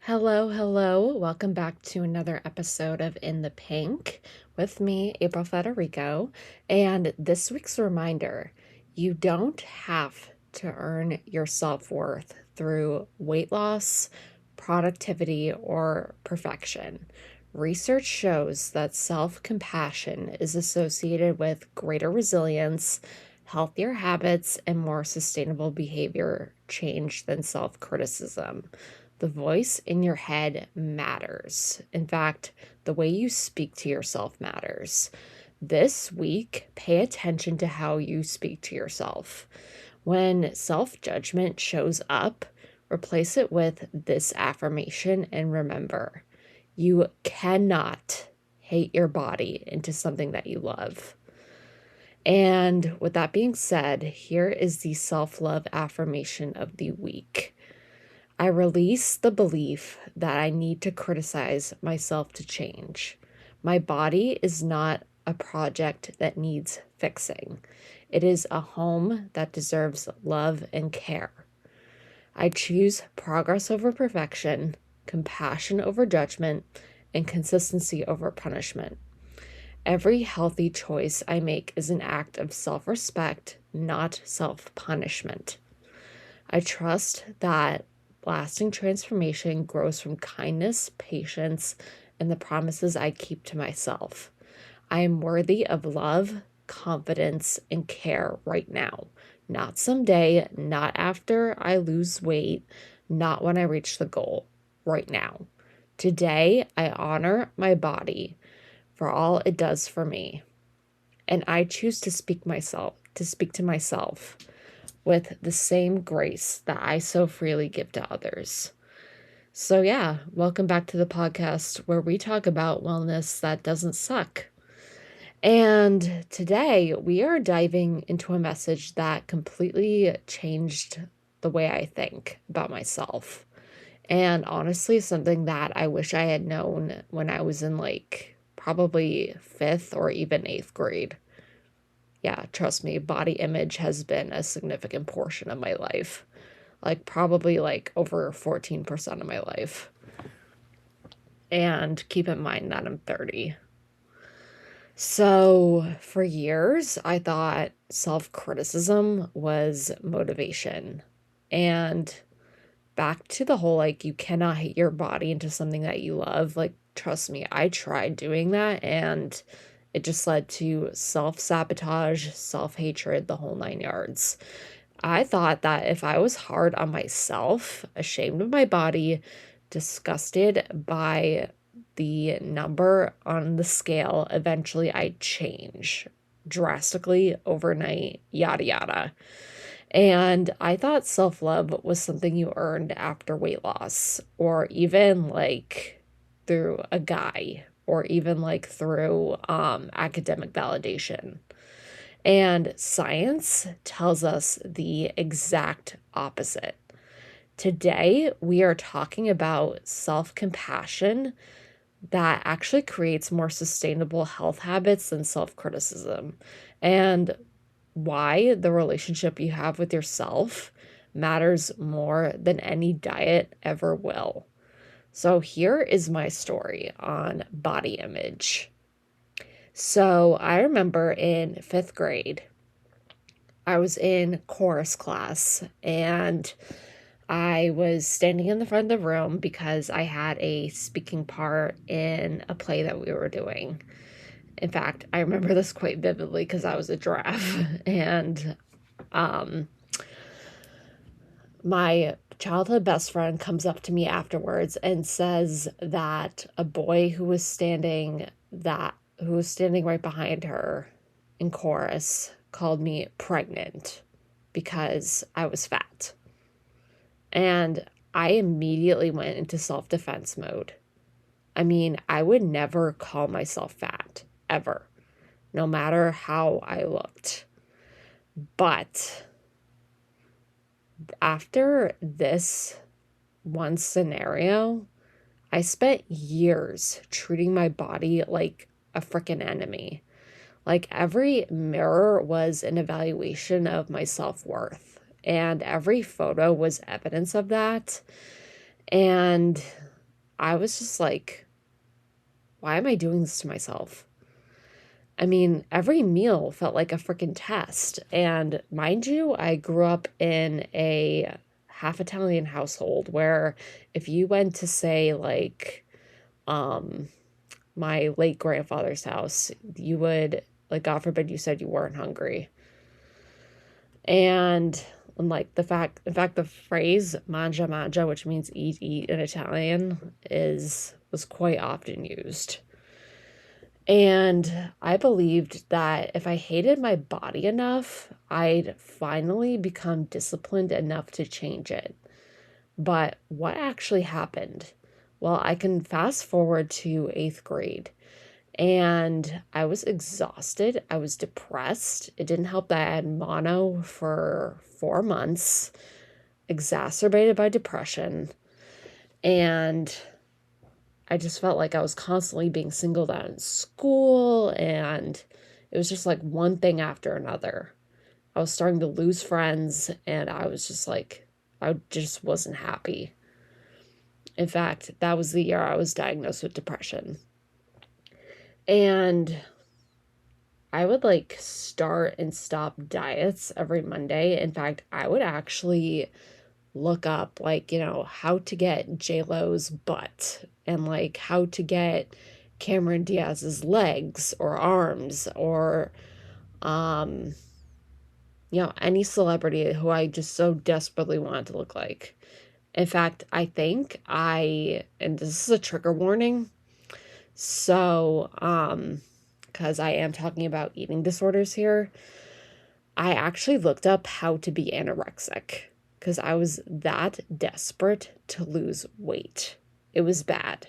Hello, hello. Welcome back to another episode of In the Pink with me, April Federico. And this week's reminder, you don't have to earn your self-worth through weight loss, productivity, or perfection. Research shows that self-compassion is associated with greater resilience, healthier habits, and more sustainable behavior change than self-criticism. The voice in your head matters. In fact, the way you speak to yourself matters. This week, pay attention to how you speak to yourself. When self judgment shows up, replace it with this affirmation and remember you cannot hate your body into something that you love. And with that being said, here is the self love affirmation of the week. I release the belief that I need to criticize myself to change. My body is not a project that needs fixing. It is a home that deserves love and care. I choose progress over perfection, compassion over judgment, and consistency over punishment. Every healthy choice I make is an act of self-respect, not self-punishment. I trust that lasting transformation grows from kindness, patience, and the promises I keep to myself. I am worthy of love, confidence, and care right now. Not someday, not after I lose weight, not when I reach the goal. Right now. Today, I honor my body for all it does for me. And I choose to speak to myself with the same grace that I so freely give to others. So, yeah, welcome back to the podcast where we talk about wellness that doesn't suck. And today we are diving into a message that completely changed the way I think about myself. And honestly, something that I wish I had known when I was in probably 5th or even 8th grade. Yeah, trust me, body image has been a significant portion of my life. Probably over 14% of my life. And keep in mind that I'm 30. So for years, I thought self-criticism was motivation. And back to the whole, you cannot hate your body into something that you love. Trust me, I tried doing that and it just led to self-sabotage, self-hatred, the whole 9 yards. I thought that if I was hard on myself, ashamed of my body, disgusted by the number on the scale, eventually I'd change drastically overnight, yada yada. And I thought self-love was something you earned after weight loss, or even through a guy, or even through academic validation. And science tells us the exact opposite. Today, we are talking about self-compassion that actually creates more sustainable health habits than self-criticism, and why the relationship you have with yourself matters more than any diet ever will. So here is my story on body image. So I remember in 5th grade, I was in chorus class and I was standing in the front of the room because I had a speaking part in a play that we were doing. In fact, I remember this quite vividly because I was a giraffe. And my childhood best friend comes up to me afterwards and says that a boy who was standing right behind her in chorus called me pregnant because I was fat. And I immediately went into self-defense mode. I mean, I would never call myself fat, ever, no matter how I looked. But after this one scenario, I spent years treating my body like a freaking enemy. Every mirror was an evaluation of my self-worth, and every photo was evidence of that. And I was just like, why am I doing this to myself? I mean, every meal felt like a freaking test. And mind you, I grew up in a half Italian household where if you went to say like um my late grandfather's house, you would, like, God forbid you said you weren't hungry. And like in fact, the phrase mangia mangia, which means eat, eat in Italian, was quite often used. And I believed that if I hated my body enough, I'd finally become disciplined enough to change it. But what actually happened? Well, I can fast forward to eighth grade. And I was exhausted. I was depressed. It didn't help that I had mono for 4 months, exacerbated by depression. And I just felt like I was constantly being singled out in school. And it was just like one thing after another. I was starting to lose friends. And I was just like, I just wasn't happy. In fact, that was the year I was diagnosed with depression. And I would like start and stop diets every Monday. In fact, I would actually look up like, how to get J-Lo's butt and like how to get Cameron Diaz's legs or arms or um any celebrity who I just so desperately wanted to look like. In fact, I think and this is a trigger warning. So, because I am talking about eating disorders here, I actually looked up how to be anorexic because I was that desperate to lose weight. It was bad.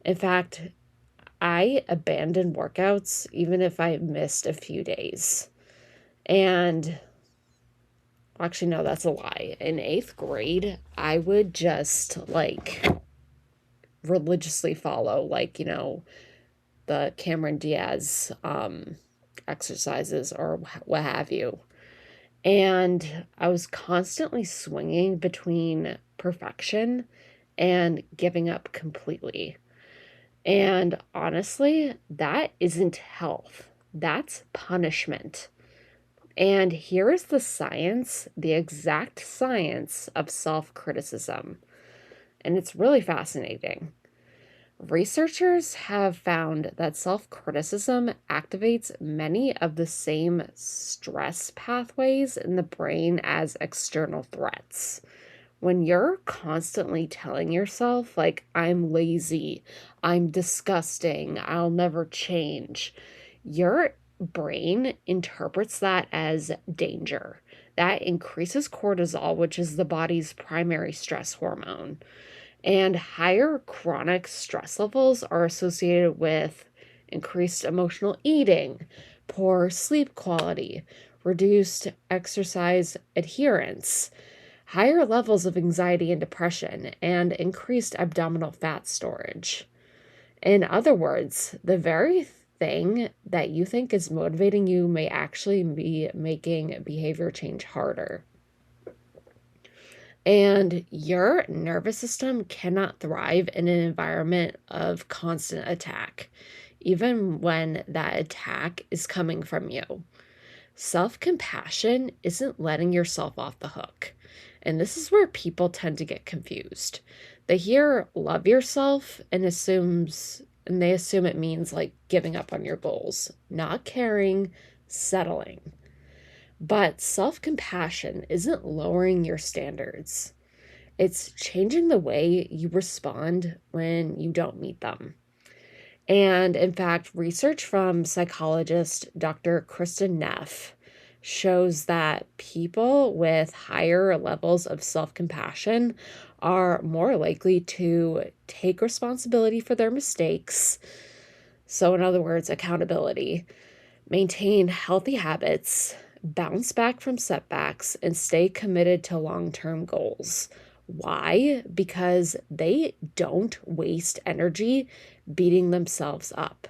In fact, I abandoned workouts even if I missed a few days. And actually, no, that's a lie. In eighth grade, I would just like religiously follow, like, the Cameron Diaz exercises or what have you. And I was constantly swinging between perfection and giving up completely. And honestly, that isn't health. That's punishment. And here is the science, the exact science of self-criticism. And it's really fascinating. Researchers have found that self-criticism activates many of the same stress pathways in the brain as external threats. When you're constantly telling yourself, like, I'm lazy, I'm disgusting, I'll never change, your brain interprets that as danger. That increases cortisol, which is the body's primary stress hormone. And higher chronic stress levels are associated with increased emotional eating, poor sleep quality, reduced exercise adherence, higher levels of anxiety and depression, and increased abdominal fat storage. In other words, the very thing that you think is motivating you may actually be making behavior change harder. And your nervous system cannot thrive in an environment of constant attack, even when that attack is coming from you. Self-compassion isn't letting yourself off the hook. And this is where people tend to get confused. They hear love yourself and they assume it means like giving up on your goals, not caring, settling. But self-compassion isn't lowering your standards. It's changing the way you respond when you don't meet them. And in fact, research from psychologist Dr. Kristen Neff shows that people with higher levels of self-compassion are more likely to take responsibility for their mistakes. So, in other words, accountability, maintain healthy habits, bounce back from setbacks, and stay committed to long-term goals. Why? Because they don't waste energy beating themselves up.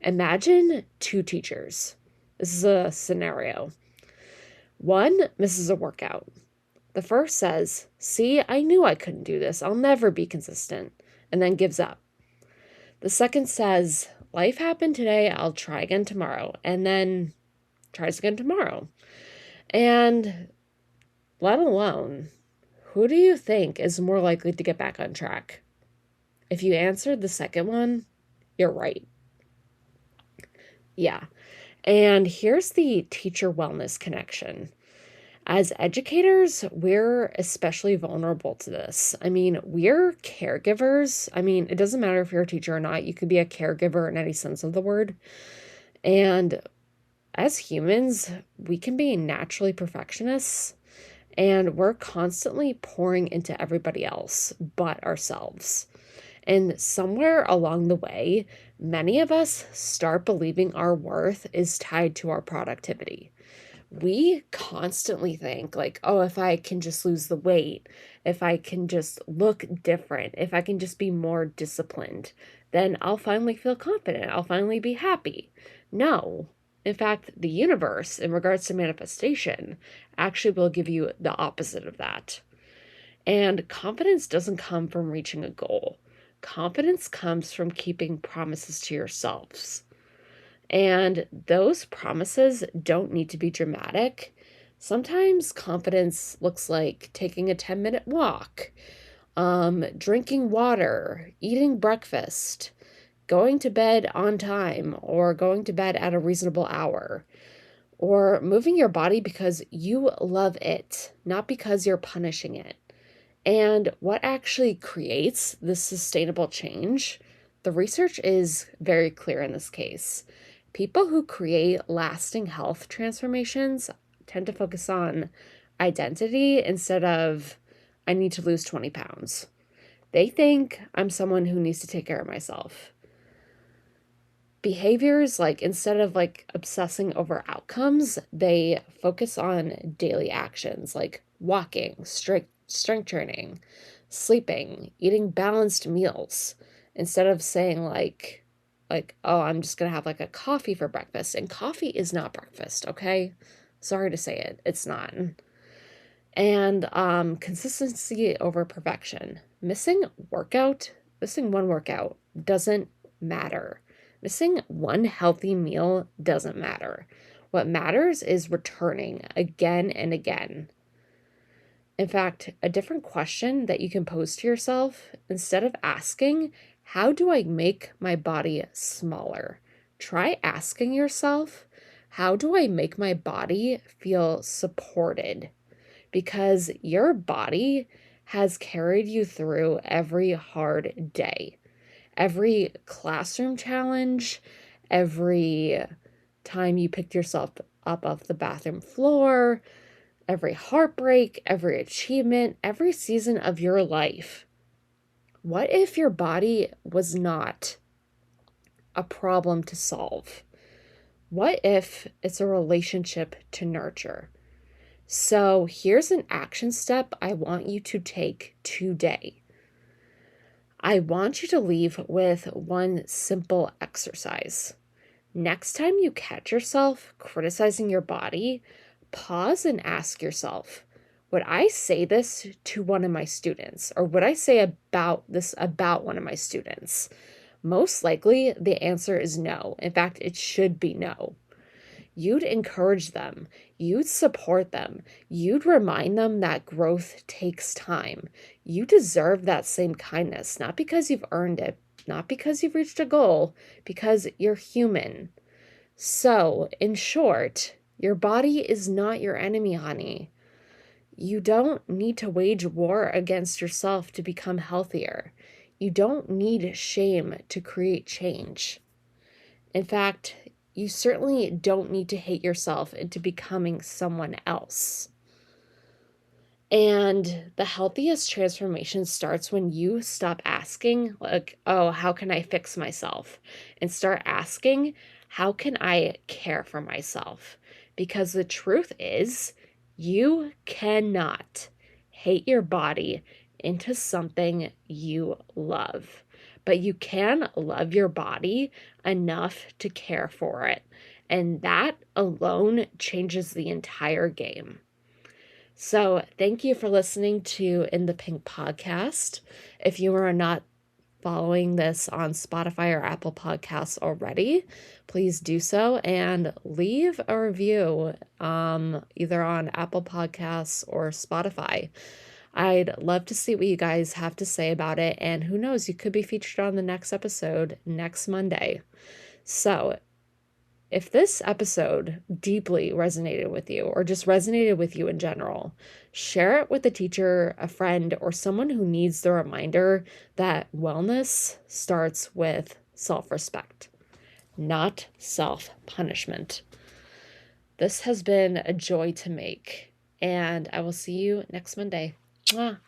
Imagine two teachers. This is a scenario. One misses a workout. The first says, "See, I knew I couldn't do this. I'll never be consistent." and then gives up. The second says, life happened today, I'll try again tomorrow, and then tries again tomorrow. And let alone, who do you think is more likely to get back on track? If you answered the second one, you're right. Yeah. And here's the teacher wellness connection. As educators, we're especially vulnerable to this. I mean, we're caregivers. I mean, it doesn't matter if you're a teacher or not. You could be a caregiver in any sense of the word. And as humans, we can be naturally perfectionists, and we're constantly pouring into everybody else but ourselves. And somewhere along the way, many of us start believing our worth is tied to our productivity. We constantly think like, oh, if I can just lose the weight, if I can just look different, if I can just be more disciplined, then I'll finally feel confident. I'll finally be happy. No. In fact, the universe, in regards to manifestation, actually will give you the opposite of that. And confidence doesn't come from reaching a goal. Confidence comes from keeping promises to yourselves. And those promises don't need to be dramatic. Sometimes confidence looks like taking a 10-minute walk, drinking water, eating breakfast, going to bed on time, or going to bed at a reasonable hour, or moving your body because you love it, not because you're punishing it. And what actually creates this sustainable change? The research is very clear in this case. People who create lasting health transformations tend to focus on identity instead of, I need to lose 20 pounds. They think I'm someone who needs to take care of myself. Behaviors, like instead of like obsessing over outcomes, they focus on daily actions like walking, strength training, sleeping, eating balanced meals, instead of saying like, oh, I'm just going to have like a coffee for breakfast. And coffee is not breakfast, okay? Sorry to say it. It's not. And consistency over perfection. Missing one workout doesn't matter. Missing one healthy meal doesn't matter. What matters is returning again and again. In fact, a different question that you can pose to yourself, instead of asking, how do I make my body smaller? Try asking yourself, how do I make my body feel supported? Because your body has carried you through every hard day, every classroom challenge, every time you picked yourself up off the bathroom floor, every heartbreak, every achievement, every season of your life. What if your body was not a problem to solve? What if it's a relationship to nurture? So here's an action step I want you to take today. I want you to leave with one simple exercise. Next time you catch yourself criticizing your body, pause and ask yourself, would I say this to one of my students? Or would I say about one of my students? Most likely, the answer is no. In fact, it should be no. You'd encourage them. You'd support them. You'd remind them that growth takes time. You deserve that same kindness, not because you've earned it, not because you've reached a goal, because you're human. So, in short, your body is not your enemy, honey. You don't need to wage war against yourself to become healthier. You don't need shame to create change. In fact, you certainly don't need to hate yourself into becoming someone else. And the healthiest transformation starts when you stop asking, like, oh, how can I fix myself? And start asking, how can I care for myself? Because the truth is, you cannot hate your body into something you love. But you can love your body enough to care for it. And that alone changes the entire game. So thank you for listening to In the Pink podcast. If you are not following this on Spotify or Apple Podcasts already, please do so and leave a review either on Apple Podcasts or Spotify. I'd love to see what you guys have to say about it, and who knows, you could be featured on the next episode next Monday. So, if this episode deeply resonated with you or just resonated with you in general, share it with a teacher, a friend, or someone who needs the reminder that wellness starts with self-respect, not self-punishment. This has been a joy to make, and I will see you next Monday. Mwah.